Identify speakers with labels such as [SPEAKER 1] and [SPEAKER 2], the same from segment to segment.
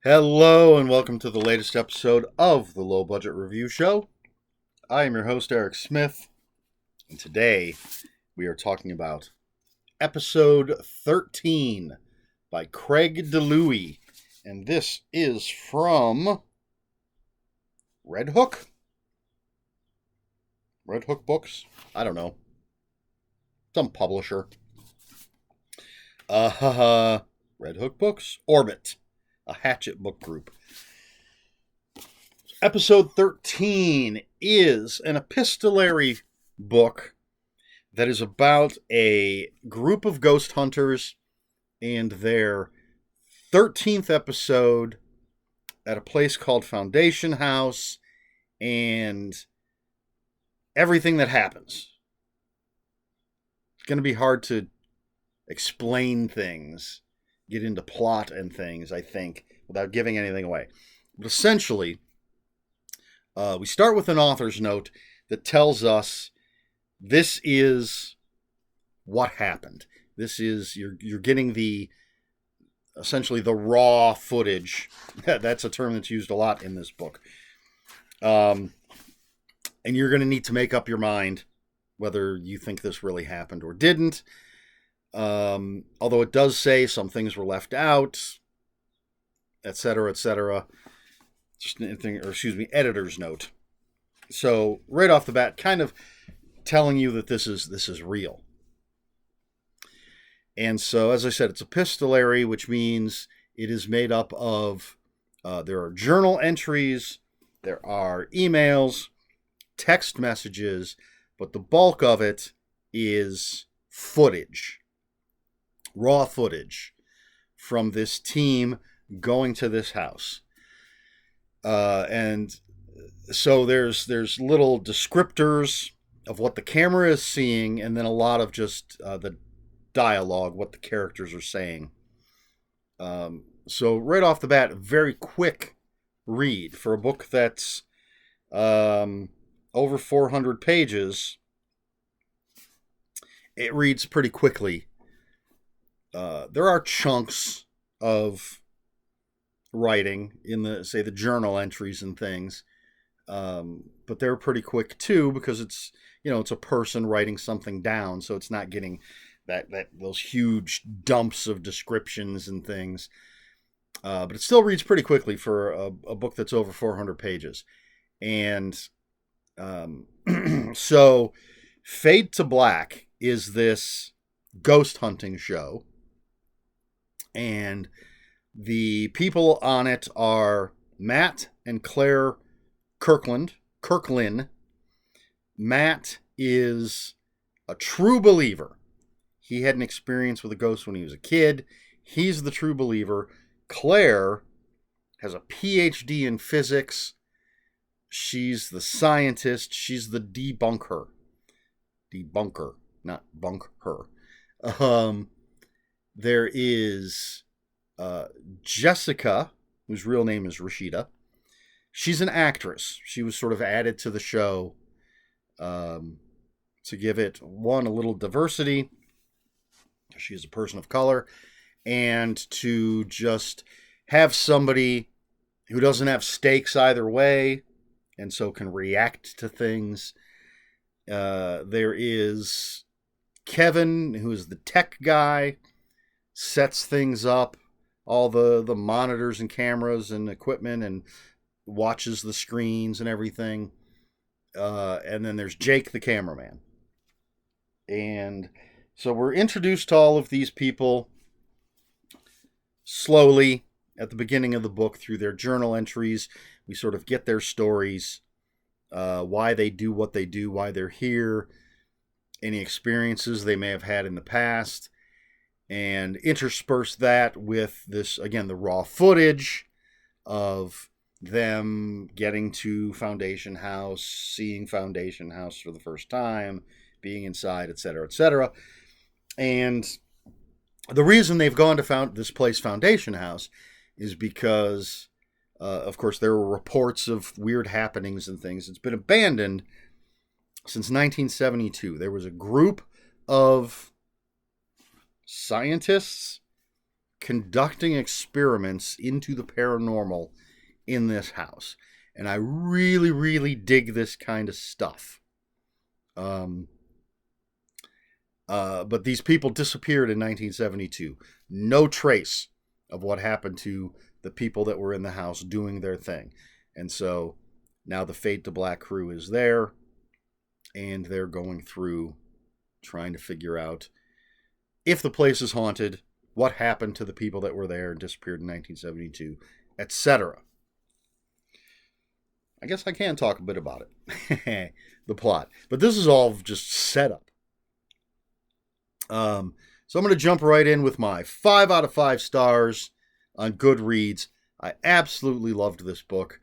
[SPEAKER 1] Hello and welcome to the latest episode of the Low Budget Review Show. I am your host, Eric Smith, and today we are talking about episode 13 by Craig DiLouie, and this is from Red Hook? Red Hook Books? I don't know. Some publisher. Red Hook Books? Orbit. A Hatchet book group. Episode 13 is an epistolary book that is about a group of ghost hunters and their 13th episode at a place called Foundation House and everything that happens. It's going to be hard to explain things, get into plot and things, I think, without giving anything away. But essentially, we start with an author's note that tells us this is what happened. This is, you're getting essentially the raw footage. That's a term that's used a lot in this book. And you're going to need to make up your mind whether you think this really happened or didn't. Although it does say some things were left out, etc., etc. Just anything, editor's note. So right off the bat, kind of telling you that this is real. And so, as I said, it's epistolary, which means it is made up of there are journal entries, there are emails, text messages, but the bulk of it is footage. Raw footage from this team going to this house. And so there's little descriptors of what the camera is seeing, and then a lot of just the dialogue, what the characters are saying. So right off the bat, very quick read for a book that's over 400 pages. It reads pretty quickly. There are chunks of writing in the journal entries and things, but they're pretty quick too because it's a person writing something down, so it's not getting those huge dumps of descriptions and things. But it still reads pretty quickly for a book that's over 400 pages, and so Fade to Black is this ghost hunting show. And the people on it are Matt and Claire Kirkland. Matt is a true believer. He had an experience with a ghost when he was a kid. He's the true believer. Claire has a PhD in physics. She's the scientist. She's the debunker. Debunker, not bunk her. There is Jessica, whose real name is Rashida. She's an actress. She was sort of added to the show to give it, one, a little diversity. She is a person of color. And to just have somebody who doesn't have stakes either way and so can react to things. There is Kevin, who is the tech guy, sets things up, all the monitors and cameras and equipment, and watches the screens and everything. And then there's Jake, the cameraman. And so we're introduced to all of these people slowly at the beginning of the book through their journal entries. We sort of get their stories, why they do what they do, why they're here, any experiences they may have had in the past, and intersperse that with this, again, the raw footage of them getting to Foundation House, seeing Foundation House for the first time, being inside, etc., etc. And the reason they've gone to this place, Foundation House, is because, of course, there were reports of weird happenings and things. It's been abandoned since 1972. There was a group of scientists conducting experiments into the paranormal in this house. And I really, really dig this kind of stuff. But these people disappeared in 1972. No trace of what happened to the people that were in the house doing their thing. And so now the Fade to Black crew is there, and they're going through trying to figure out if the place is haunted, what happened to the people that were there and disappeared in 1972, etc. I guess I can talk a bit about it, the plot. But this is all just setup. So I'm going to jump right in with my 5 out of 5 stars on Goodreads. I absolutely loved this book.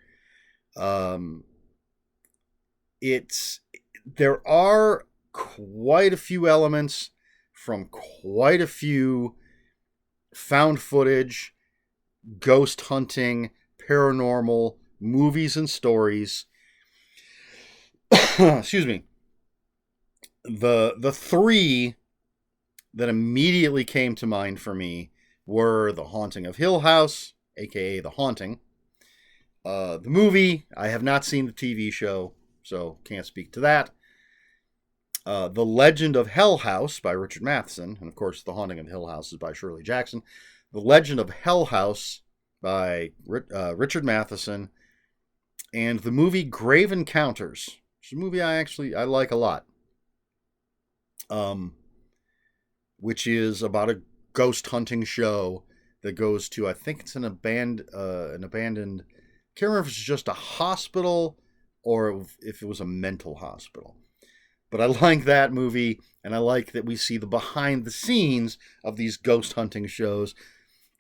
[SPEAKER 1] There are quite a few elements from quite a few found footage, ghost hunting, paranormal movies and stories. Excuse me. The three that immediately came to mind for me were The Haunting of Hill House, aka The Haunting. The movie, I have not seen the TV show, so can't speak to that. The Legend of Hell House by Richard Matheson, and of course The Haunting of Hill House is by Shirley Jackson. The Legend of Hell House by Richard Matheson, and the movie Grave Encounters, which is a movie I like a lot. Which is about a ghost hunting show that goes to, I think it's an abandoned, I can't remember if it's just a hospital or if it was a mental hospital. But I like that movie, and I like that we see the behind the scenes of these ghost hunting shows.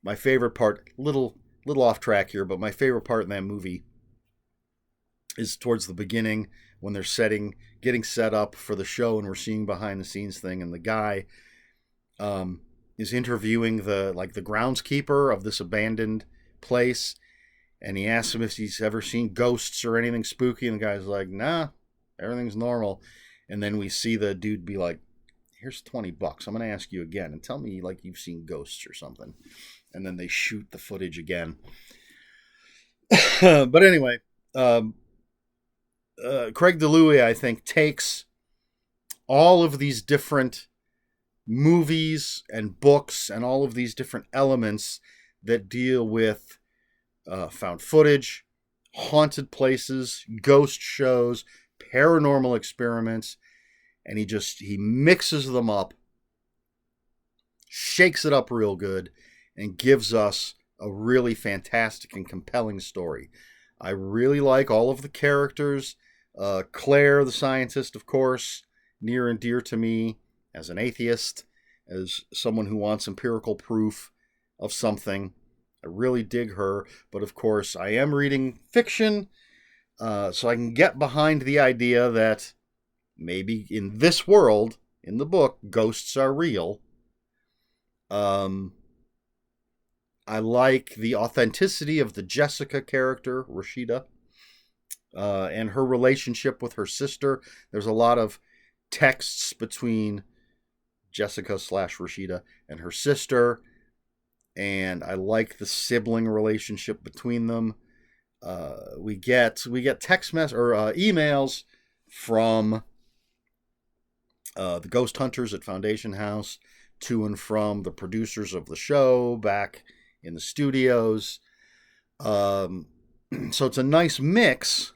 [SPEAKER 1] My favorite part, little off track here, but my favorite part in that movie is towards the beginning when they're getting set up for the show, and we're seeing behind the scenes thing, and the guy is interviewing the groundskeeper of this abandoned place, and he asks him if he's ever seen ghosts or anything spooky, and the guy's like, nah, everything's normal. And then we see the dude be like, here's $20. I'm going to ask you again and tell me like you've seen ghosts or something. And then they shoot the footage again. But anyway, Craig DiLouie, I think, takes all of these different movies and books and all of these different elements that deal with found footage, haunted places, ghost shows, paranormal experiments, and he mixes them up, shakes it up real good, and gives us a really fantastic and compelling story. I really like all of the characters. Claire, the scientist, of course, near and dear to me as an atheist, as someone who wants empirical proof of something. I really dig her, but of course I am reading fiction, so I can get behind the idea that maybe in this world, in the book, ghosts are real. I like the authenticity of the Jessica character, Rashida, and her relationship with her sister. There's a lot of texts between Jessica / Rashida and her sister, and I like the sibling relationship between them. We get text emails from the ghost hunters at Foundation House to and from the producers of the show back in the studios. So it's a nice mix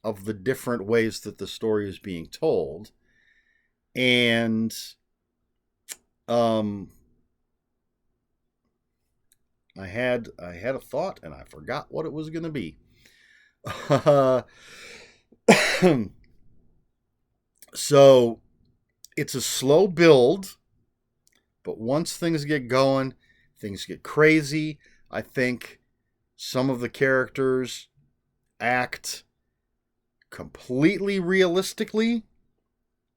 [SPEAKER 1] of the different ways that the story is being told. And I had a thought and I forgot what it was going to be. So it's a slow build, but once things get going, things get crazy. I think some of the characters act completely realistically.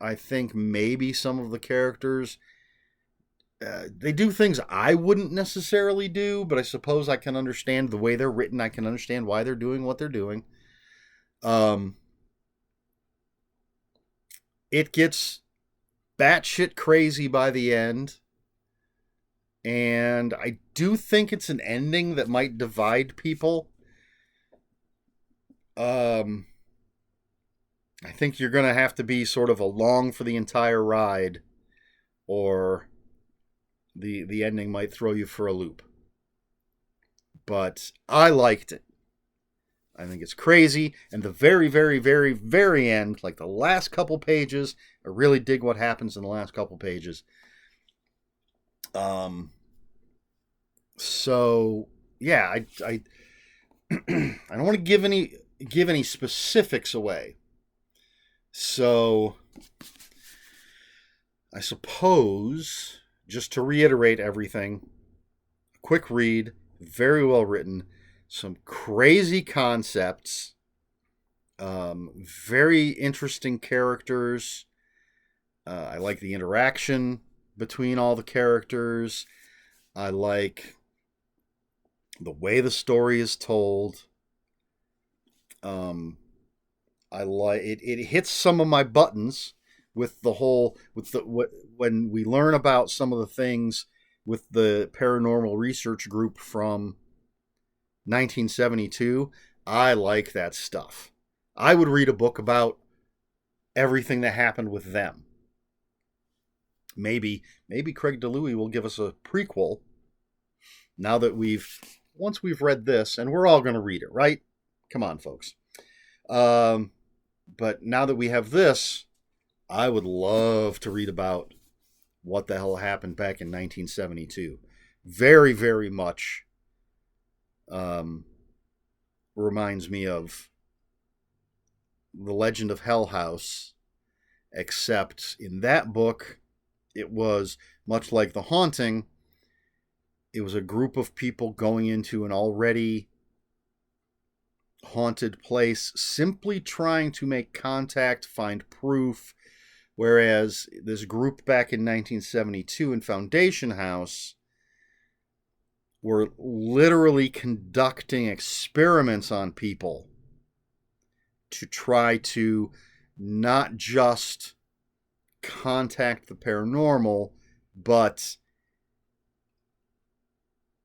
[SPEAKER 1] I think maybe some of the characters, they do things I wouldn't necessarily do, but I suppose I can understand the way they're written. I can understand why they're doing what they're doing. It gets batshit crazy by the end. And I do think it's an ending that might divide people. I think you're going to have to be sort of along for the entire ride, or the ending might throw you for a loop. But I liked it. I think it's crazy. And the very, very, very, very end, like the last couple pages, I really dig what happens in the last couple pages. So yeah, I I don't want to give any specifics away. So I suppose, just to reiterate everything, a quick read, very well written, some crazy concepts, very interesting characters. I like the interaction between all the characters. I like the way the story is told. I like it. It hits some of my buttons with when we learn about some of the things with the paranormal research group from 1972. I like that stuff. I would read a book about everything that happened with them. Maybe Craig DiLouie will give us a prequel now that once we've read this, and we're all going to read it, right? Come on, folks. But now that we have this, I would love to read about what the hell happened back in 1972. Very, very much reminds me of The Legend of Hell House, except in that book, it was much like The Haunting. It was a group of people going into an already haunted place, simply trying to make contact, find proof, whereas this group back in 1972 in Foundation House were literally conducting experiments on people to try to not just contact the paranormal, but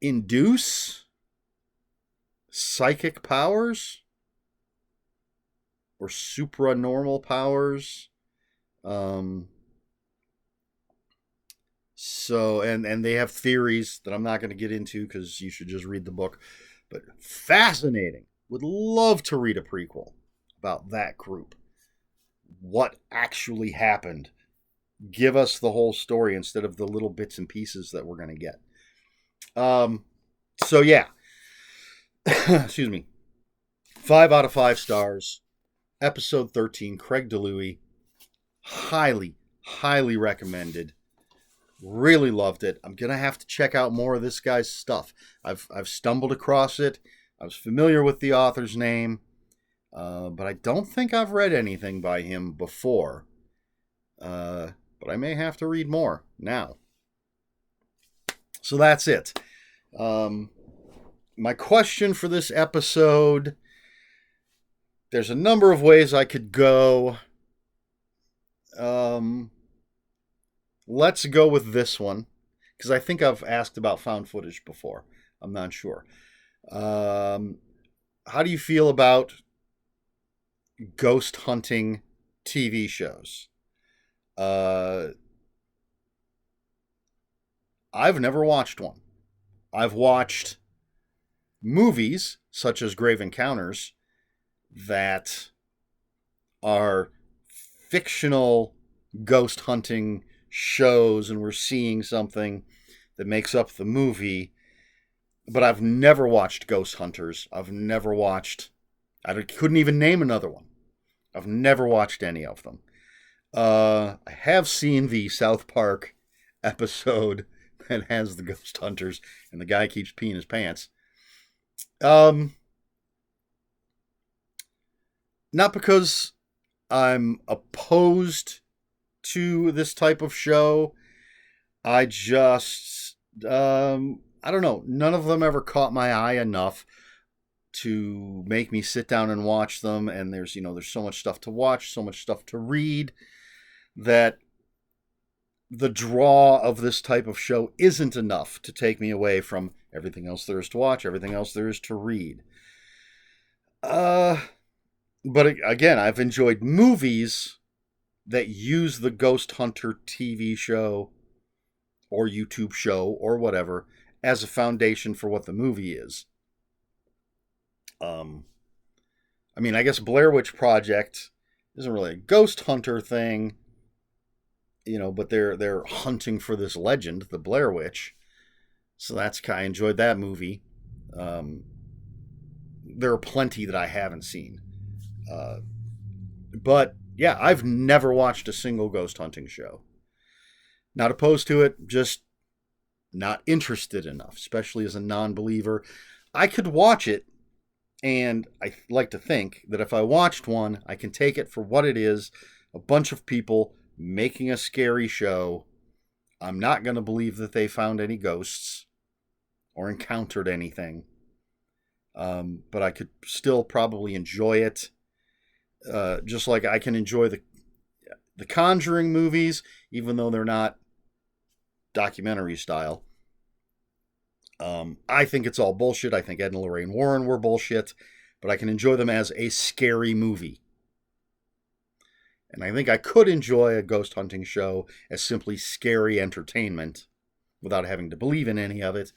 [SPEAKER 1] induce psychic powers or supranormal powers. So and they have theories that I'm not going to get into because you should just read the book. But fascinating. Would love to read a prequel about that group. What actually happened? Give us the whole story instead of the little bits and pieces that we're going to get. So yeah. Excuse me. 5 out of 5 stars. Episode 13, Craig DiLouie. Highly, highly recommended. Really loved it. I'm going to have to check out more of this guy's stuff. I've stumbled across it. I was familiar with the author's name. But I don't think I've read anything by him before. But I may have to read more now. So that's it. My question for this episode, there's a number of ways I could go. Let's go with this one, because I think I've asked about found footage before. I'm not sure. How do you feel about ghost hunting TV shows? I've never watched one. I've watched movies such as Grave Encounters that are fictional ghost hunting shows, and we're seeing something that makes up the movie. But I've never watched Ghost Hunters. I couldn't even name another one. I've never watched any of them. I have seen the South Park episode that has the Ghost Hunters and the guy keeps peeing his pants. Not because I'm opposed to this type of show. I just, I don't know. None of them ever caught my eye enough to make me sit down and watch them. And there's so much stuff to watch, so much stuff to read, that the draw of this type of show isn't enough to take me away from everything else there is to watch, everything else there is to read. But again, I've enjoyed movies that use the Ghost Hunter TV show or YouTube show or whatever as a foundation for what the movie is. I mean, I guess Blair Witch Project isn't really a ghost hunter thing, but they're hunting for this legend, the Blair Witch. So that's I enjoyed that movie. There are plenty that I haven't seen, but yeah, I've never watched a single ghost hunting show. Not opposed to it, just not interested enough, especially as a non-believer. I could watch it. And I like to think that if I watched one, I can take it for what it is, a bunch of people making a scary show. I'm not going to believe that they found any ghosts or encountered anything. But I could still probably enjoy it. Just like I can enjoy the Conjuring movies, even though they're not documentary style. I think it's all bullshit. I think Ed and Lorraine Warren were bullshit, but I can enjoy them as a scary movie. And I think I could enjoy a ghost hunting show as simply scary entertainment without having to believe in any of it.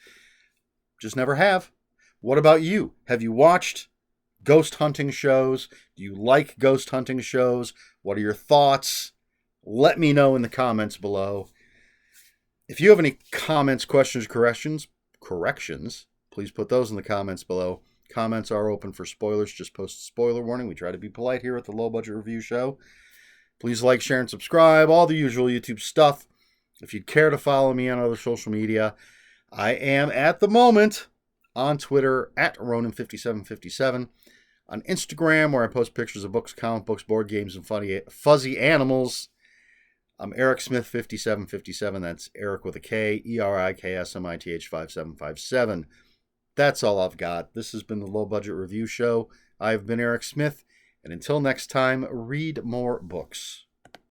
[SPEAKER 1] Just never have. What about you? Have you watched ghost hunting shows? Do you like ghost hunting shows? What are your thoughts? Let me know in the comments below. If you have any comments, questions, corrections, please put those in the comments below. Comments are open for spoilers. Just post a spoiler warning. We try to be polite here at the Low Budget Review Show. Please like, share, and subscribe. All the usual YouTube stuff. If you'd care to follow me on other social media, I am at the moment on Twitter at Ronin5757. On Instagram, where I post pictures of books, comic books, board games, and fuzzy animals. I'm Eric Smith 5757. That's Eric with a K, ERIKSMITH 5757. That's all I've got. This has been the Low Budget Review Show. I've been Eric Smith, and until next time, read more books.